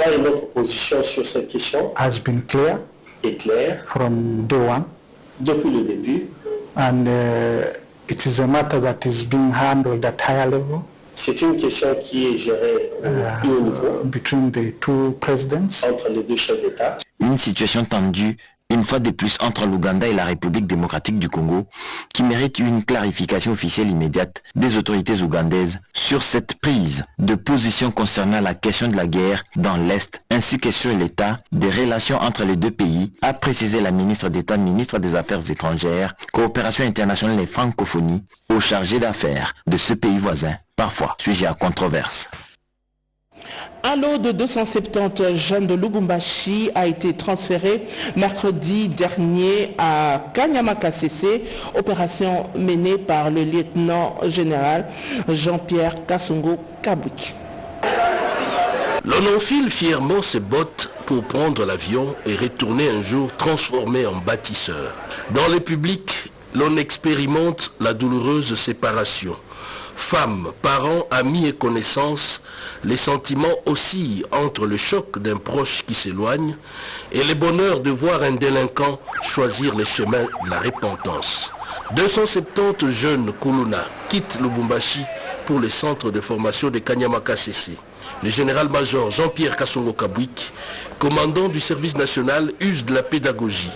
et notre position sur cette question has been clear est claire from day one. Depuis le début. And it is a matter that is being handled at higher level. C'est une question qui est gérée au plus haut niveau between the two presidents. Entre les deux chefs d'État. Une situation tendue, une fois de plus, entre l'Ouganda et la République démocratique du Congo, qui mérite une clarification officielle immédiate des autorités ougandaises sur cette prise de position concernant la question de la guerre dans l'Est, ainsi que sur l'état des relations entre les deux pays, a précisé la ministre d'État, ministre des Affaires étrangères, coopération internationale et francophonie, au chargé d'affaires de ce pays voisin, parfois sujet à controverse. Un lot de 270 jeunes de Lubumbashi a été transféré mercredi dernier à Kanyama-Kasese, opération menée par le lieutenant-général Jean-Pierre Kasongo-Kabwiki. L'on enfile fièrement ses bottes pour prendre l'avion et retourner un jour transformé en bâtisseur. Dans les publics, l'on expérimente la douloureuse séparation. Femmes, parents, amis et connaissances, les sentiments oscillent entre le choc d'un proche qui s'éloigne et le bonheur de voir un délinquant choisir les chemins de la repentance. 270 jeunes Kuluna quittent Lubumbashi pour le centre de formation de Kanyama-Kasese. Le général-major Jean-Pierre Kasongo-Kabwiki, commandant du service national, use de la pédagogie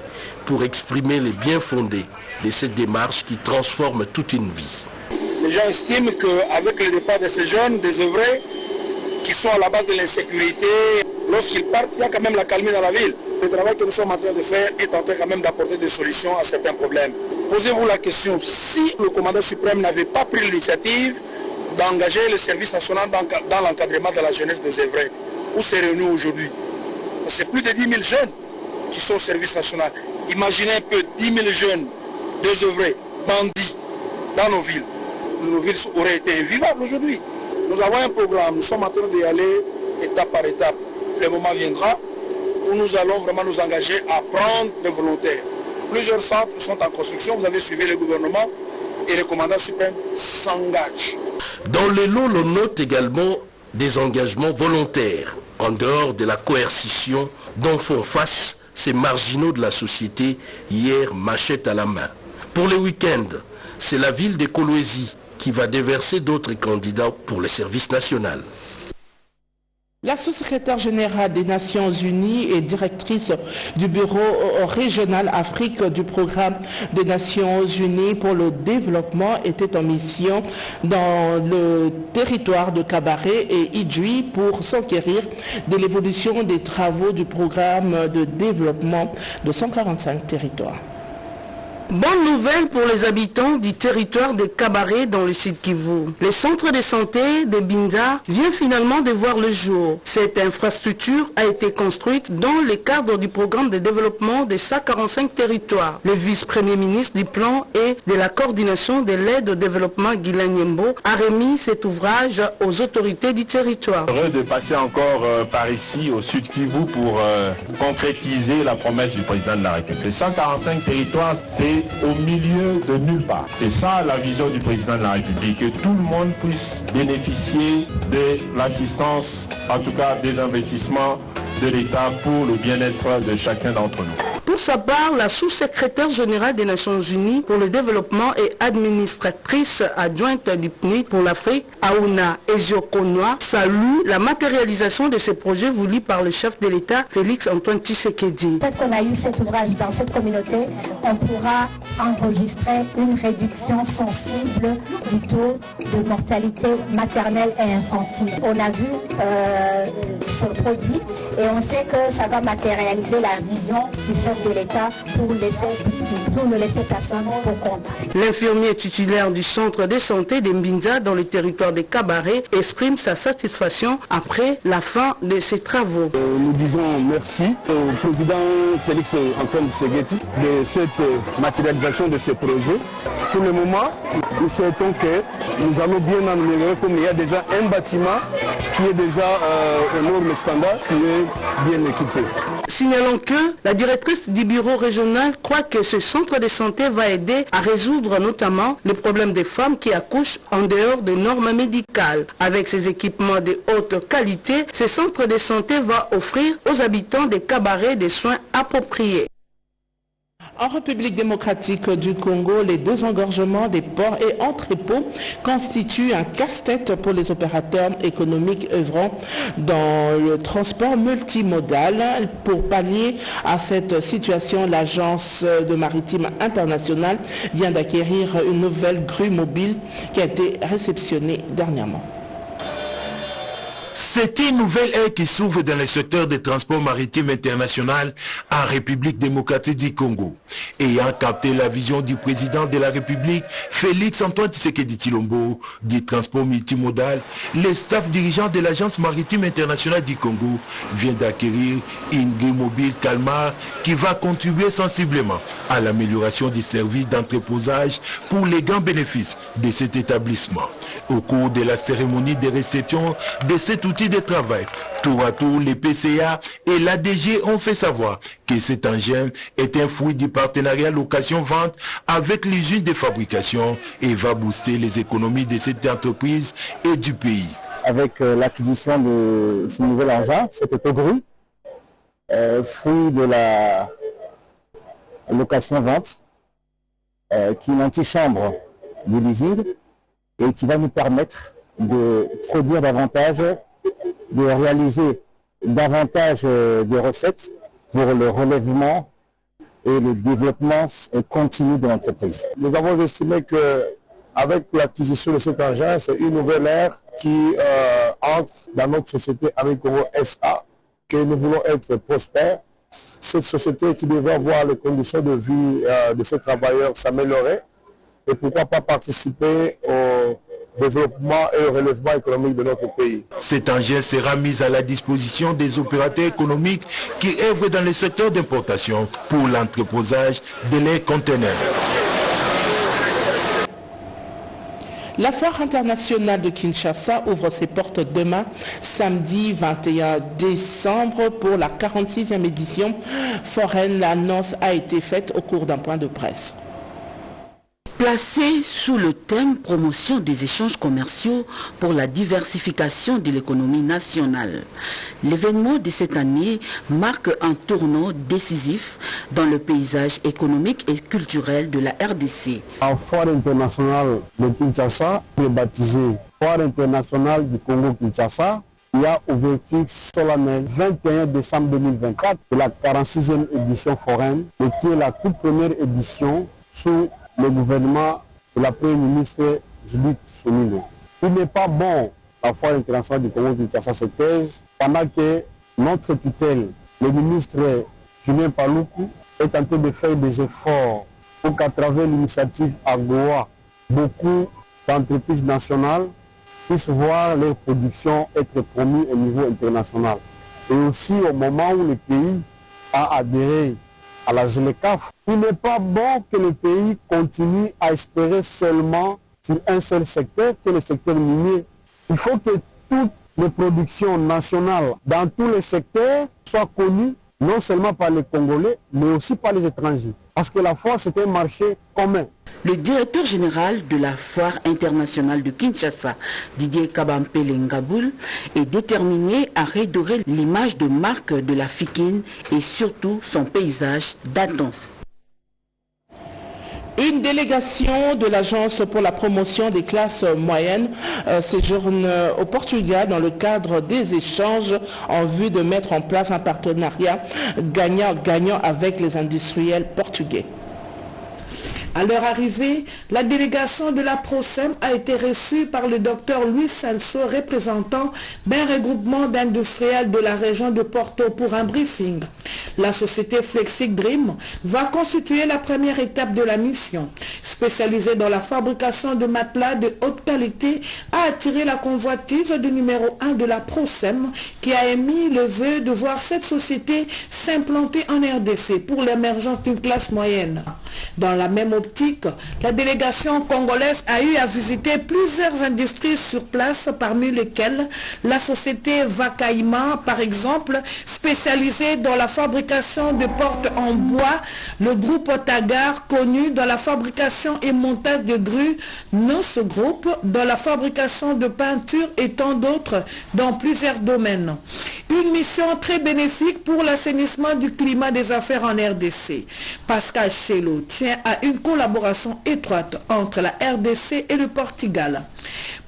pour exprimer les biens fondés de cette démarche qui transforme toute une vie. Les gens estiment qu'avec le départ de ces jeunes désœuvrés qui sont à la base de l'insécurité, lorsqu'ils partent, il y a quand même la calmie dans la ville. Le travail que nous sommes en train de faire est en train quand même d'apporter des solutions à certains problèmes. Posez-vous la question, si le commandant suprême n'avait pas pris l'initiative d'engager le service national dans l'encadrement de la jeunesse désœuvrée, où serions-nous aujourd'hui? C'est plus de 10 000 jeunes qui sont au service national. Imaginez un peu 10 000 jeunes désœuvrés, bandits, dans nos villes. Nos villes auraient été invivables aujourd'hui. Nous avons un programme, nous sommes en train d'y aller étape par étape. Le moment viendra où nous allons vraiment nous engager à prendre des volontaires. Plusieurs centres sont en construction, vous avez suivi le gouvernement et le commandant suprême s'engage. Dans le lot, l'on note également des engagements volontaires, en dehors de la coercition dont font face ces marginaux de la société, hier machette à la main. Pour le week-end, c'est la ville de Kolwezi qui va déverser d'autres candidats pour le service national. La sous-secrétaire générale des Nations Unies et directrice du bureau régional Afrique du programme des Nations Unies pour le développement était en mission dans le territoire de Kabaré et Idjoui pour s'enquérir de l'évolution des travaux du programme de développement de 145 territoires. Bonne nouvelle pour les habitants du territoire de Kabaré dans le sud Kivu. Le centre de santé de Binza vient finalement de voir le jour. Cette infrastructure a été construite dans le cadre du programme de développement de 145 territoires. Le vice-premier ministre du plan et de la coordination de l'aide au développement, Guilain Nyembo, a remis cet ouvrage aux autorités du territoire. Heureux de passer encore par ici au sud Kivu pour concrétiser la promesse du président de la République. Les 145 territoires, c'est au milieu de nulle part. C'est ça la vision du président de la République, que tout le monde puisse bénéficier de l'assistance, en tout cas des investissements de l'État pour le bien-être de chacun d'entre nous. Pour sa part, la sous-secrétaire générale des Nations Unies pour le développement et administratrice adjointe du PNUD pour l'Afrique, Aouna Eziokonoa, salue la matérialisation de ces projets voulus par le chef de l'État, Félix Antoine Tshisekedi. Peut-être qu'on a eu cet ouvrage dans cette communauté, on pourra enregistrer une réduction sensible du taux de mortalité maternelle et infantile. On a vu ce produit et on sait que ça va matérialiser la vision du chef de l'État pour ne laisser personne pour compte. L'infirmier titulaire du centre de santé de Mbinza dans le territoire de Kabaré exprime sa satisfaction après la fin de ses travaux. Nous disons merci au président Félix Antoine Tshisekedi de cette matérialisation de ce projet. Pour le moment, nous souhaitons que nous allons bien améliorer comme il y a déjà un bâtiment qui est déjà aux normes les standards pour être bien équipés. Signalons que la directrice du bureau régional croit que ce centre de santé va aider à résoudre notamment les problèmes des femmes qui accouchent en dehors des normes médicales. Avec ces équipements de haute qualité, ce centre de santé va offrir aux habitants des cabarets des soins appropriés. En République démocratique du Congo, les 2 engorgements des ports et entrepôts constituent un casse-tête pour les opérateurs économiques œuvrant dans le transport multimodal. Pour pallier à cette situation, l'Agence de maritime internationale vient d'acquérir une nouvelle grue mobile qui a été réceptionnée dernièrement. C'est une nouvelle ère qui s'ouvre dans le secteur des transports maritimes international en République démocratique du Congo. Ayant capté la vision du président de la République, Félix Antoine Tshisekedi Tshilombo, du transport multimodal, le staff dirigeant de l'Agence maritime internationale du Congo vient d'acquérir une grue mobile Kalmar qui va contribuer sensiblement à l'amélioration du service d'entreposage pour les grands bénéfices de cet établissement. Au cours de la cérémonie de réception de cet outil de travail, tour à tour, les PCA et l'ADG ont fait savoir que cet engin est un fruit du partenariat location-vente avec l'usine de fabrication et va booster les économies de cette entreprise et du pays. Avec l'acquisition de ce nouvel engin, cette autogrue, fruit de la location-vente, qui est une antichambre de l'usine et qui va nous permettre de produire davantage, de réaliser davantage de recettes pour le relèvement et le développement continu de l'entreprise. Nous avons estimé qu'avec l'acquisition de cet engin, c'est une nouvelle ère qui entre dans notre société Amicongo SA, que nous voulons être prospères. Cette société qui devrait voir les conditions de vie de ses travailleurs s'améliorer et pourquoi pas participer au développement et au relèvement économique de notre pays. Cet engin sera mis à la disposition des opérateurs économiques qui œuvrent dans le secteur d'importation pour l'entreposage de leurs conteneurs. La foire internationale de Kinshasa ouvre ses portes demain, samedi 21 décembre, pour la 46e édition foraine. L'annonce a été faite au cours d'un point de presse. Placé sous le thème promotion des échanges commerciaux pour la diversification de l'économie nationale, l'événement de cette année marque un tournant décisif dans le paysage économique et culturel de la RDC. La foire internationale de Kinshasa, baptisée Foire internationale du Congo-Kinshasa, il y a ouverture solennelle 21 décembre 2024 de la 46e édition foraine, et qui est la toute première édition sous le gouvernement de la Première ministre Judith Suminwa. Il n'est pas bon, la foire internationale du Congo-Kinshasa se taise pendant que notre tutelle, le ministre Julien Paluku, est en train de faire des efforts pour qu'à travers l'initiative AGOA, beaucoup d'entreprises nationales puissent voir leur production être promues au niveau international. Et aussi au moment où le pays a adhéré à la ZLECAf, il n'est pas bon que le pays continue à espérer seulement sur un seul secteur, qui est le secteur minier. Il faut que toutes les productions nationales dans tous les secteurs soient connues, non seulement par les Congolais, mais aussi par les étrangers. Parce que la foire, c'est un marché commun. Le directeur général de la Foire internationale de Kinshasa, Didier Kabampele Ngaboul, est déterminé à redorer l'image de marque de la FIKIN et surtout son paysage datant. Une délégation de l'Agence pour la promotion des classes moyennes séjourne au Portugal dans le cadre des échanges en vue de mettre en place un partenariat gagnant-gagnant avec les industriels portugais. À leur arrivée, la délégation de la PROCEM a été reçue par le docteur Luis Celso, représentant d'un regroupement d'industriels de la région de Porto pour un briefing. La société Flexic Dream va constituer la première étape de la mission. Spécialisée dans la fabrication de matelas de haute qualité, a attiré la convoitise du numéro 1 de la PROCEM qui a émis le vœu de voir cette société s'implanter en RDC pour l'émergence d'une classe moyenne. Dans la même optique, la délégation congolaise a eu à visiter plusieurs industries sur place, parmi lesquelles la société Vakaïma, par exemple, spécialisée dans la fabrication de portes en bois, le groupe Tagar, connu dans la fabrication et montage de grues, ce groupe dans la fabrication de peinture et tant d'autres dans plusieurs domaines. Une mission très bénéfique pour l'assainissement du climat des affaires en RDC. Pascal Chello tient à une collaboration étroite entre la RDC et le Portugal.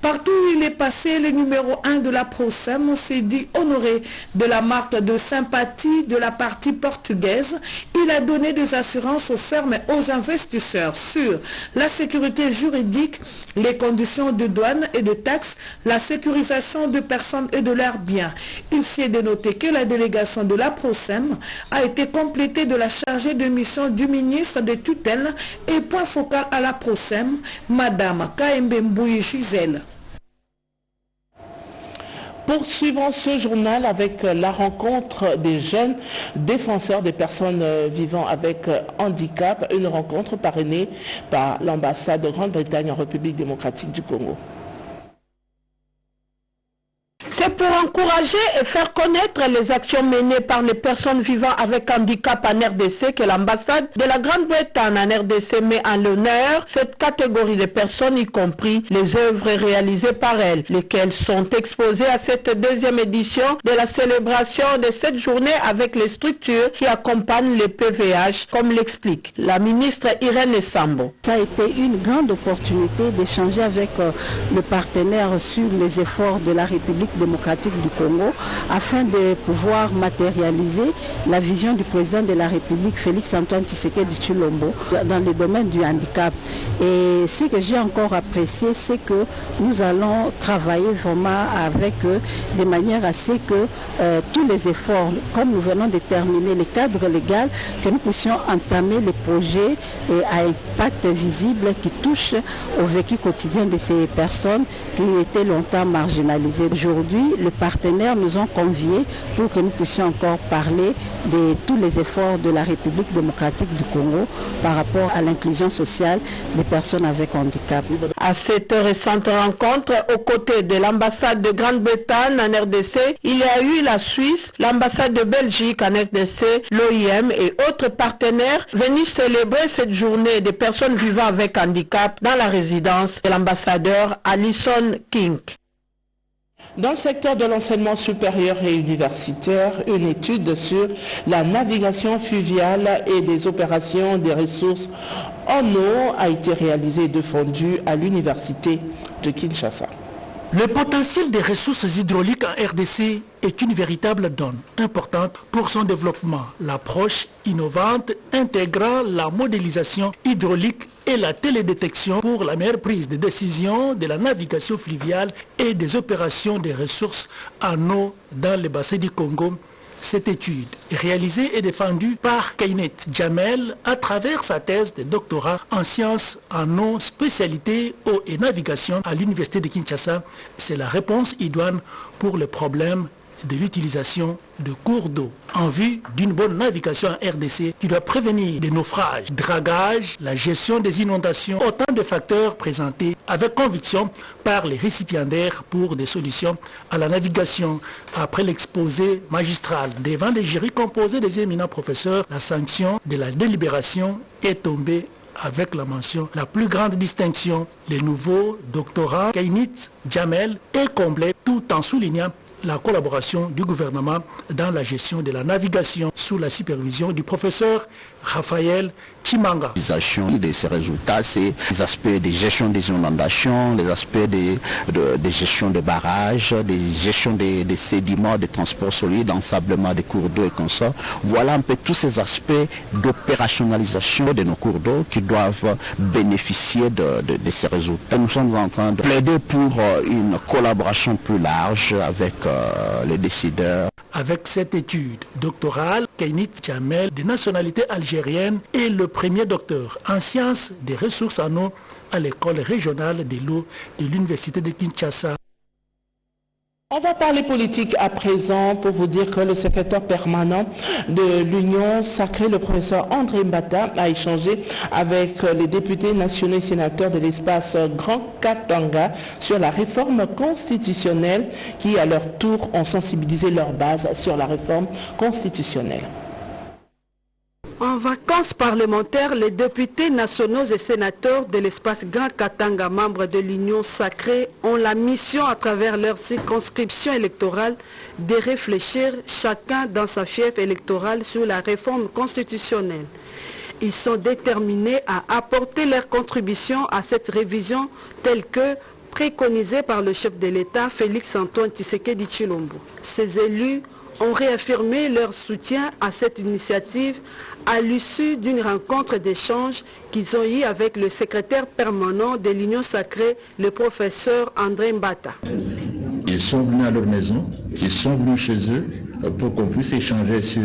Partout où il est passé, le numéro 1 de la PROSEM s'est dit honoré de la marque de sympathie de la partie portugaise. Il a donné des assurances aux fermes et aux investisseurs sur la sécurité juridique, les conditions de douane et de taxes, la sécurisation de personnes et de leurs biens. Il s'est dénoté que la délégation de la PROSEM a été complétée de la chargée de mission du ministre de tutelle et point focal à la PROSEM, Madame Kaembe Mbouyi Gisèle. Poursuivons ce journal avec la rencontre des jeunes défenseurs des personnes vivant avec handicap, une rencontre parrainée par l'ambassade de Grande-Bretagne en République démocratique du Congo. C'est pour encourager et faire connaître les actions menées par les personnes vivant avec handicap en RDC que l'ambassade de la Grande-Bretagne en RDC met en l'honneur cette catégorie de personnes, y compris les œuvres réalisées par elles, lesquelles sont exposées à cette deuxième édition de la célébration de cette journée avec les structures qui accompagnent les PVH, comme l'explique la ministre Irène Sambo. Ça a été une grande opportunité d'échanger avec le partenaire sur les efforts de la République démocratique du Congo afin de pouvoir matérialiser la vision du président de la République, Félix-Antoine Tshisekedi Tshilombo, dans le domaine du handicap. Et ce que j'ai encore apprécié, c'est que nous allons travailler vraiment avec eux de manière à ce que tous les efforts, comme nous venons de terminer le cadre légal, que nous puissions entamer les projets à impact visible qui touchent au vécu quotidien de ces personnes qui étaient longtemps marginalisées. Aujourd'hui, les partenaires nous ont conviés pour que nous puissions encore parler de tous les efforts de la République démocratique du Congo par rapport à l'inclusion sociale des personnes avec handicap. À cette récente rencontre, aux côtés de l'ambassade de Grande-Bretagne en RDC, il y a eu la Suisse, l'ambassade de Belgique en RDC, l'OIM et autres partenaires venus célébrer cette journée des personnes vivant avec handicap dans la résidence de l'ambassadeur Alison King. Dans le secteur de l'enseignement supérieur et universitaire, une étude sur la navigation fluviale et des opérations des ressources en eau a été réalisée et défendue à l'université de Kinshasa. Le potentiel des ressources hydrauliques en RDC est une véritable donne importante pour son développement. L'approche innovante intégrant la modélisation hydraulique et la télédétection pour la meilleure prise de décision de la navigation fluviale et des opérations des ressources en eau dans le bassin du Congo. Cette étude est réalisée et défendue par Kainet Jamel à travers sa thèse de doctorat en sciences en eau, spécialité eau et navigation à l'université de Kinshasa. C'est la réponse idoine pour le problème de l'utilisation de cours d'eau en vue d'une bonne navigation en RDC qui doit prévenir des naufrages, dragages, la gestion des inondations, autant de facteurs présentés avec conviction par les récipiendaires pour des solutions à la navigation. Après l'exposé magistral devant les jurys composés des éminents professeurs, la sanction de la délibération est tombée avec la mention la plus grande distinction. Le nouveau doctorat Kainit Jamel est comblé tout en soulignant la collaboration du gouvernement dans la gestion de la navigation sous la supervision du professeur Raphaël Chimanga. L'utilisation de ces résultats, c'est les aspects de gestion des inondations, les aspects de gestion des barrages, de gestion des sédiments, de transport solide, d'ensablement des cours d'eau et comme ça. Voilà un peu tous ces aspects d'opérationnalisation de nos cours d'eau qui doivent bénéficier de ces résultats. Nous sommes en train de plaider pour une collaboration plus large avec les décideurs. Avec cette étude doctorale, Kainit Jamel, de nationalité algérienne, est le premier docteur en sciences des ressources en eau à l'école régionale de l'eau de l'université de Kinshasa. On va parler politique à présent pour vous dire que le secrétaire permanent de l'Union sacrée, le professeur André Mbata, a échangé avec les députés nationaux et sénateurs de l'espace Grand Katanga sur la réforme constitutionnelle qui, à leur tour, ont sensibilisé leur base sur la réforme constitutionnelle. En vacances parlementaires, les députés nationaux et sénateurs de l'espace Grand Katanga, membres de l'Union sacrée, ont la mission à travers leur circonscription électorale de réfléchir chacun dans sa fief électorale sur la réforme constitutionnelle. Ils sont déterminés à apporter leur contribution à cette révision telle que préconisée par le chef de l'État, Félix-Antoine Tshisekedi Tshilombo. Ces élus ont réaffirmé leur soutien à cette initiative à l'issue d'une rencontre d'échange qu'ils ont eue avec le secrétaire permanent de l'Union sacrée, le professeur André Mbata. Ils sont venus à leur maison, ils sont venus chez eux pour qu'on puisse échanger sur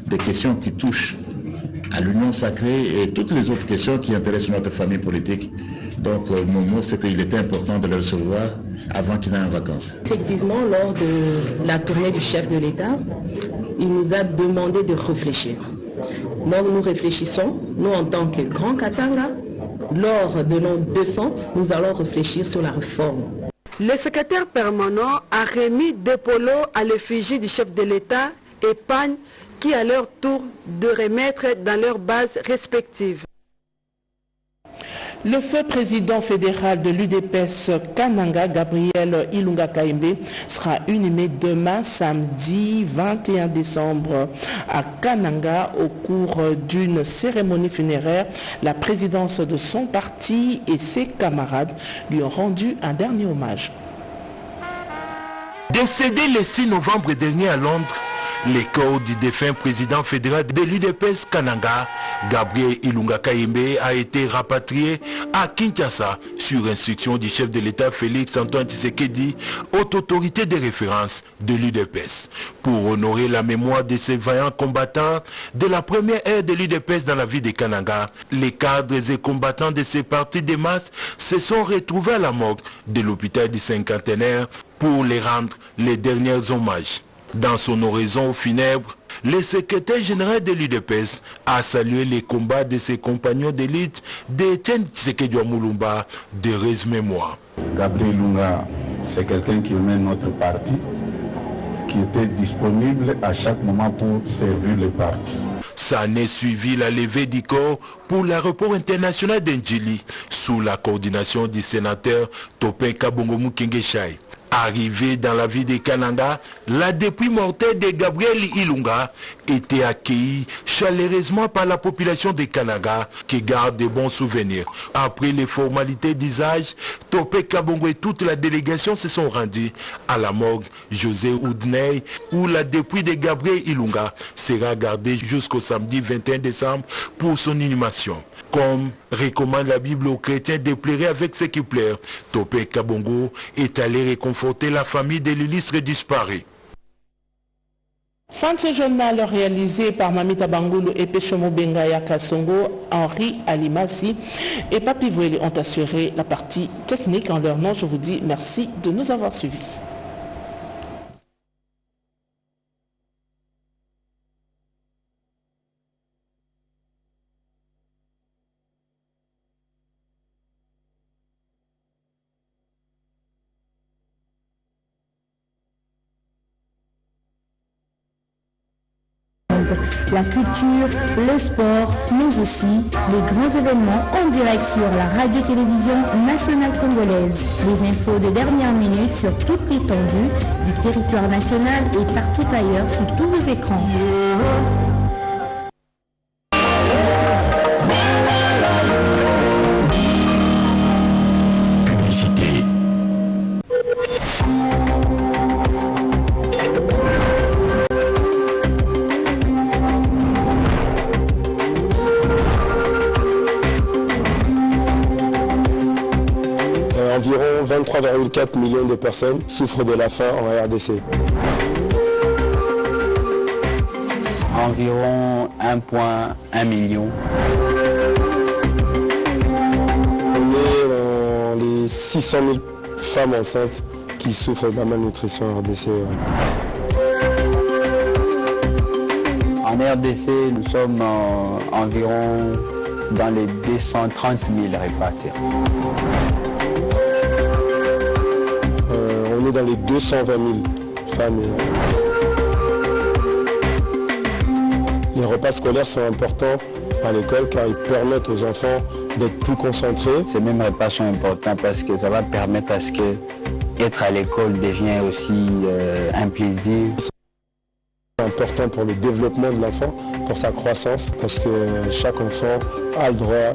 des questions qui touchent à l'Union sacrée et toutes les autres questions qui intéressent notre famille politique. Donc mon mot, c'est qu'il était important de le recevoir avant qu'il aille en vacances. Effectivement, lors de la tournée du chef de l'État, il nous a demandé de réfléchir. Donc nous réfléchissons, nous en tant que Grand Katanga, lors de nos descentes, nous allons réfléchir sur la réforme. Le secrétaire permanent a remis des polos à l'effigie du chef de l'État et Pagne qui à leur tour de remettre dans leurs bases respectives. Le feu président fédéral de l'UDPS Kananga, Gabriel Ilunga Kaimbe, sera inhumé demain, samedi 21 décembre, à Kananga, au cours d'une cérémonie funéraire. La présidence de son parti et ses camarades lui ont rendu un dernier hommage. Décédé le 6 novembre dernier à Londres, le corps du défunt président fédéral de l'UDPS Kananga, Gabriel Ilunga Kaimbe, a été rapatrié à Kinshasa sur instruction du chef de l'État Félix-Antoine Tshisekedi, haute autorité de référence de l'UDPS, pour honorer la mémoire de ces vaillants combattants de la première ère de l'UDPS dans la ville de Kananga. Les cadres et combattants de ces partis de masse se sont retrouvés à la morgue de l'hôpital du cinquantenaire pour les rendre les derniers hommages. Dans son oraison funèbre, le secrétaire général de l'UDPS a salué les combats de ses compagnons d'élite d'Étienne Tshisekedi Mulumba, d'heureuse mémoire. Gabriel Ilunga, c'est quelqu'un qui aimait notre parti, qui était disponible à chaque moment pour servir le parti. Ça n'est suivi la levée du corps pour l'aéroport international d'Ndjili sous la coordination du sénateur Topin Kabongo Mukengeshai. Arrivé dans la ville de Kananga, la dépouille mortelle de Gabriel Ilunga était accueillie chaleureusement par la population de Kananga qui garde de bons souvenirs. Après les formalités d'usage, Topé Kabongo et toute la délégation se sont rendus à la morgue José Oudney où la dépouille de Gabriel Ilunga sera gardée jusqu'au samedi 21 décembre pour son inhumation. Comme recommande la Bible aux chrétiens de pleurer avec ce qui pleure, Topé Kabongo est allé réconforter la famille de l'illustre disparu. Fin de ce journal réalisé par Mamita Bangoulou et Péchomo Bengaya Kassongo, Henri Alimasi et Papi Voueli ont assuré la partie technique. En leur nom, je vous dis merci de nous avoir suivis. La culture, le sport, mais aussi les grands événements en direct sur la radio-télévision nationale congolaise. Les infos de dernière minute sur toute l'étendue du territoire national et partout ailleurs sur tous vos écrans. Environ 23,4 millions de personnes souffrent de la faim en RDC. Environ 1,1 million. On est dans les 600 000 femmes enceintes qui souffrent de la malnutrition en RDC. En RDC, nous sommes environ dans les 230 000 repas. On est dans les 220 000 familles. Les repas scolaires sont importants à l'école car ils permettent aux enfants d'être plus concentrés. Ces mêmes repas sont importants parce que ça va permettre à ce que être à l'école devient aussi un plaisir. C'est important pour le développement de l'enfant, pour sa croissance, parce que chaque enfant a le droit